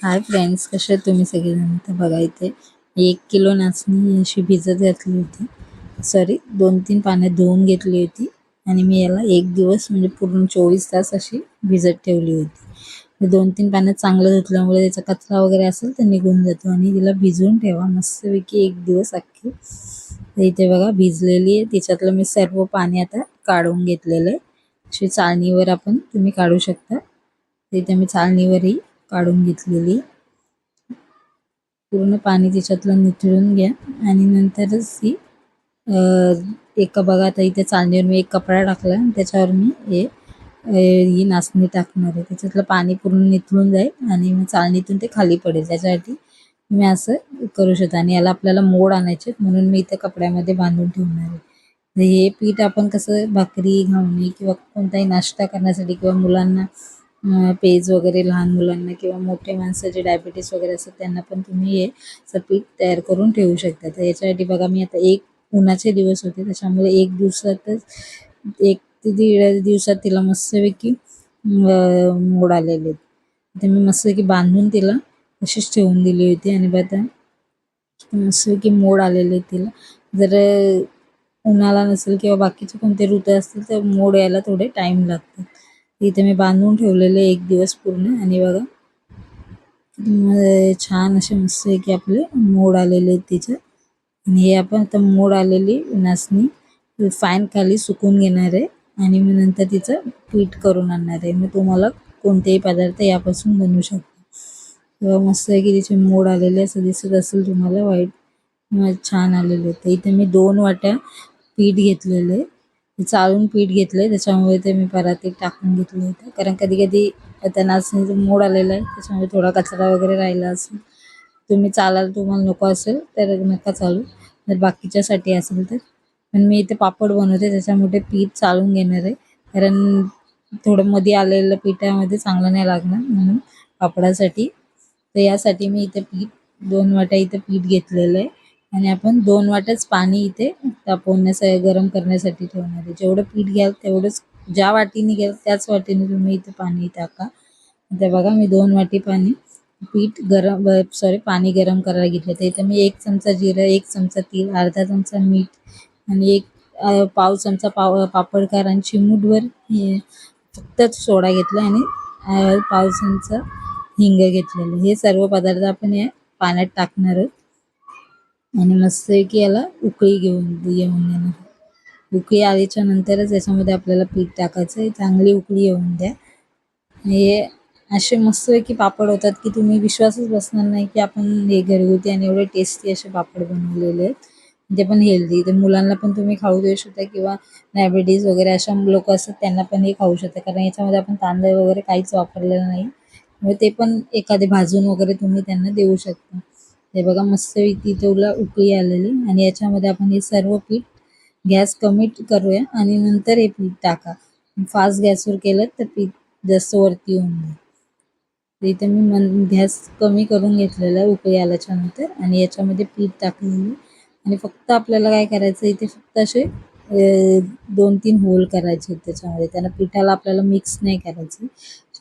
Hi friends, कसे आहेत तुम्ही सगळेजण? तर बघा इथे 1 किलो नाचणी अशी भिजत घातली होती. सॉरी, 2-3 पाण्यात धुवून घेतली होती आणि मी याला 1 दिवस म्हणजे पूर्ण 24 तास अशी भिजत ठेवली होती. 2-3 पाण्यात चांगलं धुतल्यामुळे त्याचा कचरा वगैरे असेल तर निघून जातो आणि तिला भिजवून ठेवा मस्तपैकी 1 दिवस अख्खी. तर इथे बघा भिजलेली आहे. तिच्यातलं मी सर्व पाणी आता काढून घेतलेलं आहे. अशी चाळणीवर आपण तुम्ही काढू शकता. तर इथे मी चाळणीवरही काढून घेतलेली. पूर्ण पाणी तिच्यातलं निथळून घ्या आणि नंतरच ती एका बघा आता इथे चाळणीवर मी एक कपडा टाकला आणि त्याच्यावर मी ही नाचणी टाकणार आहे. त्याच्यातलं पाणी पूर्ण निथळून जाईल आणि मग चाळणीतून ते खाली पडेल. त्याच्यासाठी मी असं करू शकते आणि याला आपल्याला मोड आणायचे म्हणून मी इथे कपड्यामध्ये बांधून ठेवणार आहे. तर हे पीठ आपण कसं भाकरी, घावणी किंवा कोणताही नाश्ता करण्यासाठी किंवा मुलांना पेज वगैरे लहान मुलांना किंवा मोठे माणसं जे डायबिटीस वगैरे असतात त्यांना पण तुम्ही हे असं पीठ तयार करून ठेवू शकता. तर याच्यासाठी बघा मी आता उन्हाचे दिवस होते त्याच्यामुळे 1 ते 1.5 दिवसात तिला मस्तपैकी मोड आलेले आहेत. तर मी मस्तपैकी बांधून तिला तशीच ठेवून दिली होती आणि आता मस्तपैकी मोड आलेले तिला. जर उन्हाळा नसेल किंवा बाकीचे कोणते ऋतू असतील तर मोड यायला थोडे टाईम लागतात. इथे मी बांधून ठेवलेले 1 दिवस पूर्ण आणि बघा छान असे मस्तपैकी आपले मोड आलेले आहेत तिच्यात. आणि हे आपण आता मोड आलेली नाचणी फाईन खाली सुकून घेणार आहे आणि मग नंतर तिचं पीठ करून आणणार आहे. मग तुम्हाला कोणतेही पदार्थ यापासून बनवू शकता. तेव्हा मस्त आहे की तिचे मोड आलेले असं दिसत असेल तुम्हाला व्हाईट छान आलेले. तर इथे मी 2 वाट्या पीठ घेतलेले, चाळून पीठ घेतलंय त्याच्यामुळे ते मी परातीत टाकून घेतलं होतं. कारण कधी कधी आता नाचणीचं मोड आलेलं आहे त्याच्यामुळे थोडा कचरा वगैरे राहिला असेल. तुम्ही चालाल तुम्हाला नको असेल तर नका चालू, जर बाकीच्यासाठी असेल तर. पण मी इथे पापड बनवते त्याच्यामुळे पीठ चाळून घेणार आहे कारण थोडं मध्ये आलेलं पिठामध्ये चांगलं नाही लागणार म्हणून पापडासाठी. तर यासाठी मी इथे 2 वाट्या इथे पीठ घेतलेलं आहे आणि आपण 2 वाट्याच पाणी इथे तापवण्यासाठी गरम करण्यासाठी ठेवणार आहे. जेवढं पीठ घ्याल तेवढंच, ज्या वाटीने घ्याल त्याच वाटीने तुम्ही इथे पाणी टाका. आता बघा मी 2 वाटी पाणी गरम करायला घेतलं. तर इथे मी 1 चमचा जिरं, 1 चमचा तीळ, अर्धा चमचा मीठ आणि पाव चमचा पापडकार आणि चिमूटभर फक्त सोडा घेतला आणि पाव चमचा हिंग घेतलेलं. हे सर्व पदार्थ आपण या पाण्यात टाकणार आहोत आणि मस्त की याला उकळी येऊन देणार. उकळी आल्याच्या नंतरच याच्यामध्ये आपल्याला पीठ टाकायचं आहे. चांगली उकळी येऊन द्या. हे असे मस्तपैकी पापड होतात की तुम्ही विश्वासच बसणार नाही की आपण हे घरगुती आणि एवढे टेस्टी असे पापड बनवलेले आहेत. ते पण हेल्दी. तर मुलांना पण तुम्ही खाऊ देऊ शकता किंवा डायबिटीज वगैरे अशा लोक असतात त्यांना पण हे खाऊ शकता कारण याच्यामध्ये आपण तांदूळ वगैरे काहीच वापरलेलं नाही. मग ते पण एखादे भाजून वगैरे तुम्ही त्यांना देऊ शकता. हे बघा मस्तपैकी तुला उकळी आलेली आणि याच्यामध्ये आपण हे सर्व पीठ गॅस कमी करूया आणि नंतर हे पीठ टाका. फास्ट गॅसवर केलं तर पीठ जास्त वरती येऊन जाईल. तर इथे मी गॅस कमी करून घेतलेला आहे उकळी आल्याच्या नंतर आणि याच्यामध्ये पीठ टाकलेलं आणि फक्त आपल्याला काय करायचं इथे फक्त असे 2-3 होल करायचे त्याच्यामध्ये. त्याला पिठाला आपल्याला मिक्स नाही करायचं.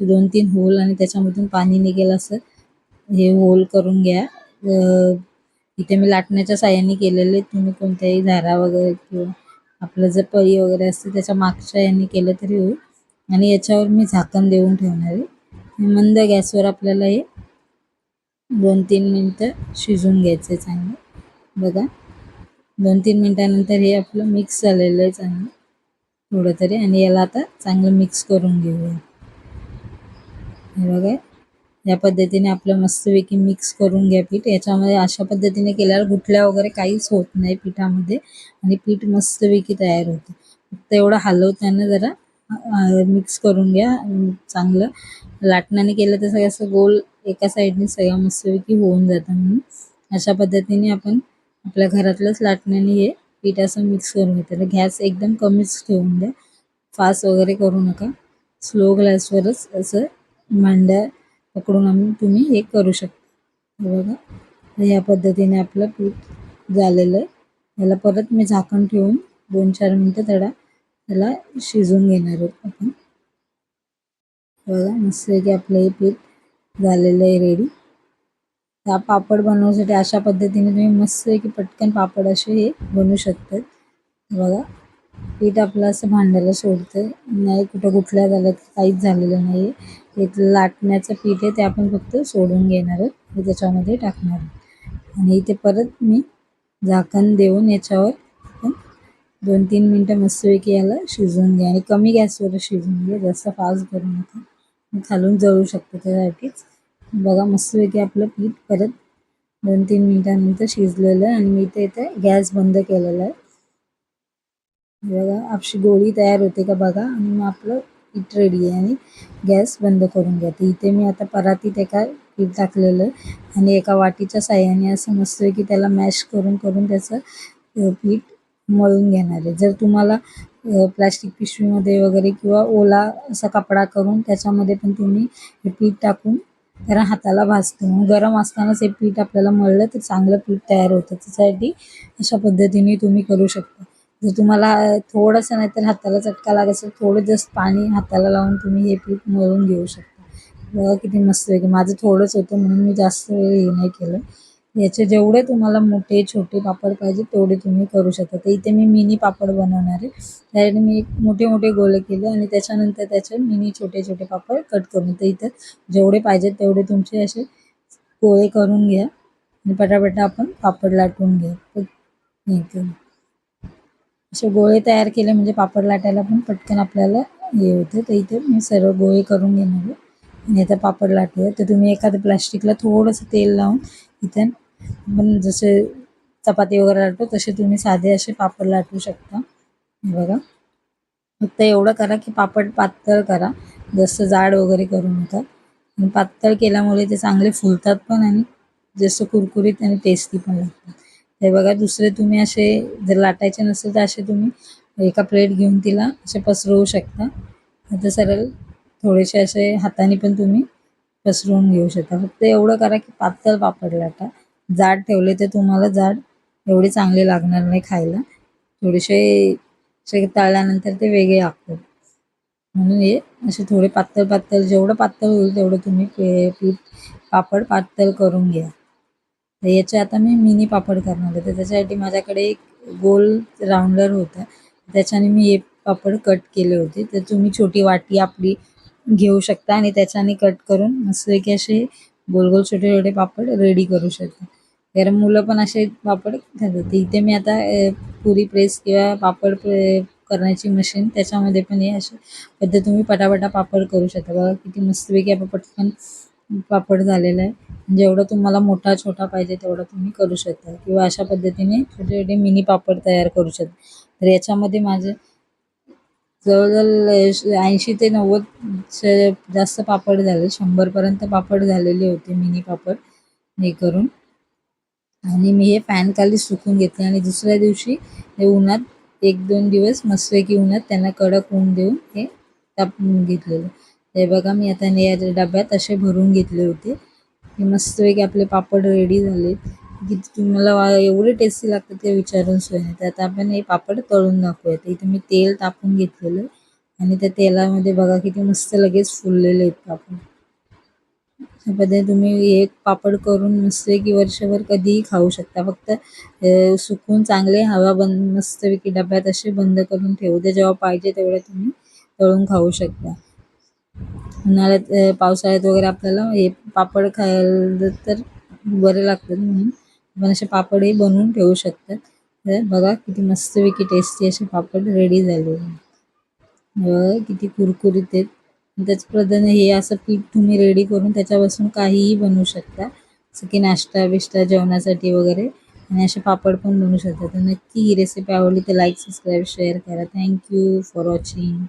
2-3 होल आणि त्याच्यामधून पाणी निघेल असं हे होल करून घ्या. इथे मी लाटण्याच्या साह्याने केलेले. तुम्ही कोणत्याही धारा वगैरे किंवा आपलं जर पळी वगैरे असते त्याच्या मागच्या याने केलं तरी होईल. आणि याच्यावर मी झाकण देऊन ठेवणार आहे. मंद गॅसवर आपल्याला हे 2-3 मिनटं शिजून घ्यायचं आहे चांगलं. बघा 2-3 मिनटानंतर हे आपलं मिक्स झालेलं आहे चांगलं थोडं तरी आणि याला आता चांगलं मिक्स करून घेऊया. हे बघा या पद्धतीने आपलं मस्तपैकी मिक्स करून घ्या पीठ. याच्यामध्ये अशा पद्धतीने केल्यावर गुठल्या वगैरे काहीच होत नाही पिठामध्ये आणि पीठ मस्तपैकी तयार होतं. फक्त एवढं हलवताना जरा मिक्स करून घ्या चांगलं. लाटण्याने केलं तर सगळं असं गोल एका साईडने सगळं मस्तपैकी होऊन जातं. म्हणून अशा पद्धतीने आपण आपल्या घरातल्याच लाटण्याने हे पीठ असं मिक्स करून घेतं. तर गॅस एकदम कमीच ठेवून द्या, फास्ट वगैरे करू नका. स्लो गॅसवरच असं मांड्या पकडून तुम्ही हे करू शकता. हे बघा या पद्धतीने आपलं पीठ झालेलं आहे. याला परत मी झाकण ठेवून 2-4 मिनटं त्याला शिजून घेणार आहोत आपण. बघा मस्त की आपलं हे पीठ झालेलं आहे रेडी. हा पापड बनवण्यासाठी अशा पद्धतीने तुम्ही मस्त की पटकन पापड असे हे बनवू शकतात. बघा पीठ आपलं असं भांड्याला सोडतं नाही, कुठं गुठल्या झालं काहीच झालेलं नाही. हे लाटण्याचं पीठ आहे ते आपण फक्त सोडून घेणार आहोत आणि त्याच्यामध्ये टाकणार आहोत. आणि इथे परत मी झाकण देऊन याच्यावर 2-3 मिनटं मस्तपैकी याला शिजवून घ्या आणि कमी गॅसवर शिजवून घ्या, जास्त फास्ट करू नका, खालून जळू शकतं त्यासाठीच. बघा मस्तपैकी आपलं पीठ परत 2-3 मिनिटांनंतर शिजलेलं आहे आणि मी इथे गॅस बंद केलेला आहे. बघा आपली गोळी तयार होते का बघा आणि मग आपलं पीठ रेडी आहे आणि गॅस बंद करून घ्या. तर इथे मी आता परातीत एका पीठ टाकलेलं आहे आणि एका वाटीच्या साहाय्याने असं मस्तपैकी त्याला मॅश करून करून त्याचं पीठ मळून घेणार आहे. जर तुम्हाला प्लास्टिक पिशवीमध्ये वगैरे किंवा ओला असा कपडा करून त्याच्यामध्ये पण तुम्ही हे पीठ टाकून जरा हाताला भाजतं, मग गरम असतानाच हे पीठ आपल्याला मळलं तर चांगलं पीठ तयार होतं. त्याच्यासाठी अशा पद्धतीने तुम्ही करू शकता. जर तुम्हाला थोडंसं नाही तर हाताला चटका लागत असेल, थोडं जस्ट पाणी हाताला लावून तुम्ही हे पीठ मळून घेऊ शकता. बघा किती मस्त आहे की माझं थोडंच होतं म्हणून मी जास्त वेळ हे नाही केलं. याचे जेवढे तुम्हाला मोठे छोटे पापड पाहिजे तेवढे तुम्ही करू शकता. तर इथे मी मिनी पापड बनवणार आहे, त्यासाठी मी मोठे मोठे गोळे केले आणि त्याच्यानंतर त्याचे मिनी छोटे छोटे पापड कट करून, तर इथं जेवढे पाहिजेत तेवढे तुमचे असे गोळे करून घ्या आणि पटापटा आपण पापड लाटून घ्या. असे गोळे तयार केले म्हणजे पापड लाटायला पण पटकन आपल्याला हे होतं. तर इथे मी सर्व गोळे करून घेणार आहे आणि आता पापड लाटूया. तर तुम्ही एखाद्या प्लास्टिकला थोडंसं तेल लावून इथे आपण जसे चपाती वगैरे लाटतो तसे तुम्ही साधे असे पापड लाटू शकता. बघा फक्त एवढं करा की पापड पातळ करा, जास्त जाड वगैरे करू नका. आणि पातळ केल्यामुळे ते चांगले फुलतात पण आणि जास्त कुरकुरीत आणि टेस्टी पण लागतात. हे बघा दुसरे तुम्ही असे जर लाटायचे नसेल तर असे तुम्ही एका प्लेट घेऊन तिला असे पसरवू शकता. आता सरळ थोडेसे असे हाताने पण तुम्ही पसरवून घेऊ शकता. फक्त एवढं करा की पातळ पापड लाटा. जाड ठेवले तर तुम्हाला जाड एवढे चांगले लागणार नाही खायला. थोडेसे असे तळल्यानंतर ते वेगळे लागतात. म्हणून हे असे थोडे पातळ पातळ जेवढं पातळ होईल तेवढं तुम्ही पीठ पापड पातळ करून घ्या. तर याचे आता मी मिनी पापड करणार आहे. तर त्याच्यासाठी माझ्याकडे एक गोल राउंडर होता, त्याच्याने मी हे पापड कट केले होते. तर तुम्ही छोटी वाटी आपली घेऊ शकता आणि त्याच्याने कट करून मस्तपैकी असे गोल गोल छोटे छोटे पापड रेडी करू शकता. कारण मुलं पण असे पापड खातात. इथे मी आता पुरी प्रेस किंवा पापड करण्याची मशीन त्याच्यामध्ये पण हे असे पद्धत तुम्ही पटापटा पापड करू शकता. बघा किती मस्तपैकी आपण पटकन पापड झालेला आहे. जेवढं तुम्हाला मोठा छोटा पाहिजे तेवढा तुम्ही करू शकता किंवा अशा पद्धतीने छोटे छोटे मिनी पापड तयार करू शकता. तर याच्यामध्ये माझे जवळजवळ 80 ते 90 जास्त पापड झाले, 100पर्यंत पापड झालेले होते मिनी पापड हे करून. आणि मी हे फॅन खाली सुकून घेतले आणि दुसऱ्या दिवशी हे उन्हात 1-2 दिवस मस्तपैकी उन्हात त्यांना कडक ऊन देऊन हे तापवून घेतलेलं. हे बघा मी आता या डब्यात असे भरून घेतले होते. हे मस्तपैकी आपले पापड रेडी झाले. की तुम्हाला एवढे टेस्टी लागतात ते विचारून सोय नाही. तर आता आपण हे पापड तळून दाखवूया. तर इथे मी तेल तापून घेतलेलं आणि त्या तेलामध्ये बघा किती मस्त लगेच फुललेले आहेत पापड. अशा पद्धतीने तुम्ही एक पापड करून मस्तपैकी वर्षभर कधीही खाऊ शकता. फक्त सुकून चांगले हवा बंद मस्तपैकी डब्यात असे बंद करून ठेवू द्या. जेव्हा पाहिजे तेवढं तुम्ही तळून खाऊ शकता. उन्हाळ्यात पावसाळ्यात वगैरे आपल्याला हे पापड खायला तर बरे लागतात म्हणून आपण असे पापडही बनवून ठेवू शकतात. तर बघा किती मस्तपैकी टेस्टी असे पापड रेडी झाले. बघा किती कुरकुरीत आहेत. त्याचप्रमाणे हे असं पीठ तुम्ही रेडी करून त्याच्यापासून काहीही बनवू शकता. जसं की नाश्ता-बिष्टा जेवणासाठी वगैरे आणि असे पापड पण बनवू शकता. तर नक्की ही रेसिपी आवडली तर लाईक, सबस्क्राईब, शेअर करा. Thank you for watching.